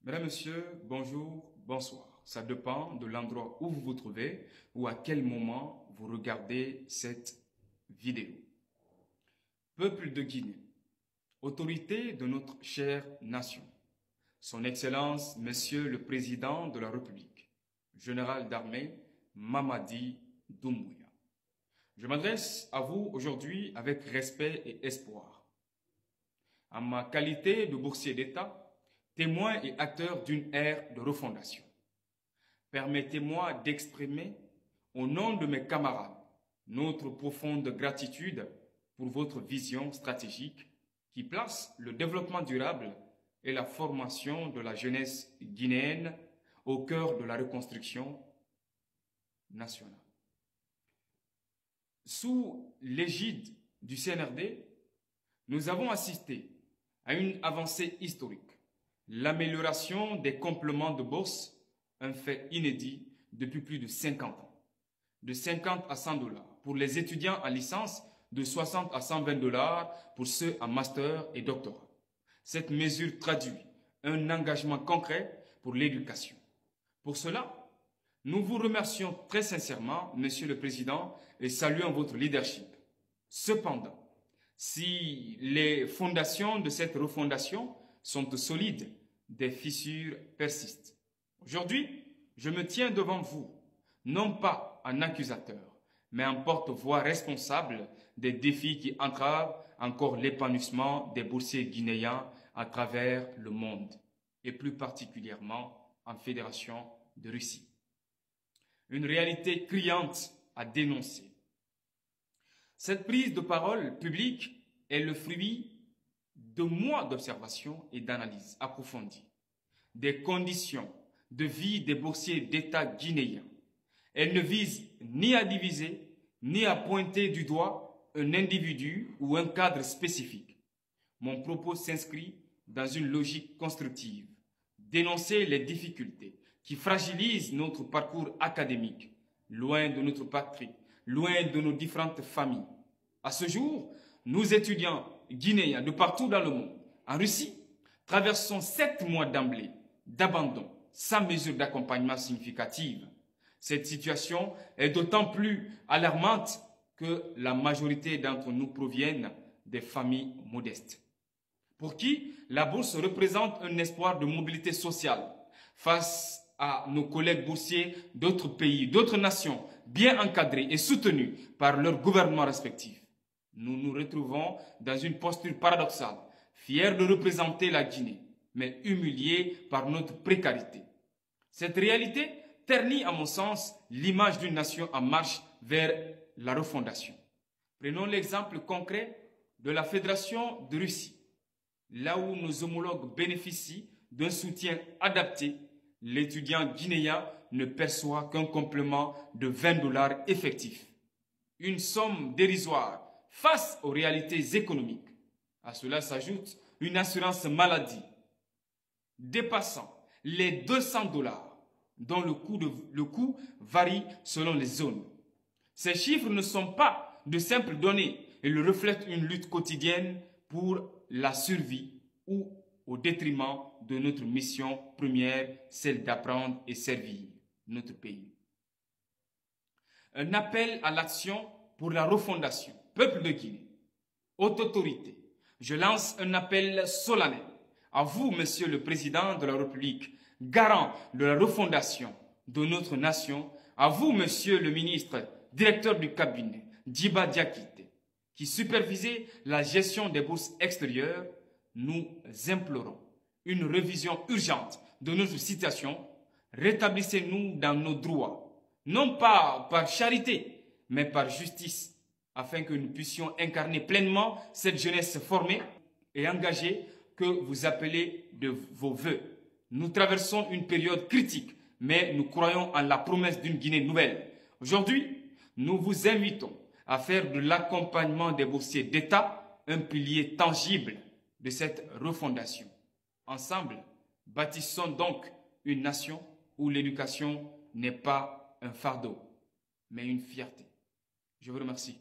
Mesdames, Messieurs, bonjour, bonsoir. Ça dépend de l'endroit où vous vous trouvez ou à quel moment vous regardez cette vidéo. Peuple de Guinée, autorité de notre chère nation, Son Excellence, Monsieur le Président de la République, Général d'armée Mamadi Doumbouya. Je m'adresse à vous aujourd'hui avec respect et espoir. En ma qualité de boursier d'État, témoin et acteur d'une ère de refondation, permettez-moi d'exprimer, au nom de mes camarades, notre profonde gratitude pour votre vision stratégique qui place le développement durable et la formation de la jeunesse guinéenne au cœur de la reconstruction nationale. Sous l'égide du CNRD, nous avons assisté à une avancée historique, l'amélioration des compléments de bourse, un fait inédit depuis plus de 50 ans, de 50 à 100 $ pour les étudiants en licence, de 60 à 120 $ pour ceux en master et doctorat. Cette mesure traduit un engagement concret pour l'éducation. Pour cela, nous vous remercions très sincèrement, Monsieur le Président, et saluons votre leadership. Cependant, si les fondations de cette refondation sont solides, des fissures persistent. Aujourd'hui, je me tiens devant vous, non pas en accusateur, mais en porte-voix responsable des défis qui entravent encore l'épanouissement des boursiers guinéens à travers le monde, et plus particulièrement en Fédération de Russie. Une réalité criante à dénoncer. Cette prise de parole publique est le fruit de mois d'observation et d'analyse approfondie des conditions de vie des boursiers d'État guinéens. Elle ne vise ni à diviser, ni à pointer du doigt un individu ou un cadre spécifique. Mon propos s'inscrit dans une logique constructive, dénoncer les difficultés qui fragilisent notre parcours académique, loin de notre patrie, loin de nos différentes familles. À ce jour, nous étudiants guinéens de partout dans le monde, en Russie, traversons 7 mois d'emblée, d'abandon, sans mesure d'accompagnement significative. Cette situation est d'autant plus alarmante que la majorité d'entre nous proviennent des familles modestes, pour qui la bourse représente un espoir de mobilité sociale face à nos collègues boursiers d'autres pays, d'autres nations, bien encadrés et soutenus par leurs gouvernements respectifs. Nous nous retrouvons dans une posture paradoxale, fiers de représenter la Guinée, mais humiliés par notre précarité. Cette réalité ternit, à mon sens, l'image d'une nation en marche vers la refondation. Prenons l'exemple concret de la Fédération de Russie. Là où nos homologues bénéficient d'un soutien adapté, l'étudiant guinéen ne perçoit qu'un complément de 20 $ effectifs. Une somme dérisoire face aux réalités économiques. À cela s'ajoute une assurance maladie dépassant les 200 $, dont le coût varie selon les zones. Ces chiffres ne sont pas de simples données, ils reflètent une lutte quotidienne pour la survie ou au détriment de notre mission première, celle d'apprendre et servir notre pays. Un appel à l'action pour la refondation. Peuple de Guinée, haute autorité, je lance un appel solennel à vous, Monsieur le Président de la République, garant de la refondation de notre nation, à vous, Monsieur le Ministre, directeur du cabinet, Djiba Diakité, qui supervisez la gestion des bourses extérieures. Nous implorons une révision urgente de notre situation. Rétablissez-nous dans nos droits, non pas par charité, mais par justice, afin que nous puissions incarner pleinement cette jeunesse formée et engagée que vous appelez de vos voeux. Nous traversons une période critique, mais nous croyons en la promesse d'une Guinée nouvelle. Aujourd'hui, nous vous invitons à faire de l'accompagnement des boursiers d'État un pilier tangible de cette refondation. Ensemble, bâtissons donc une nation où l'éducation n'est pas un fardeau, mais une fierté. Je vous remercie.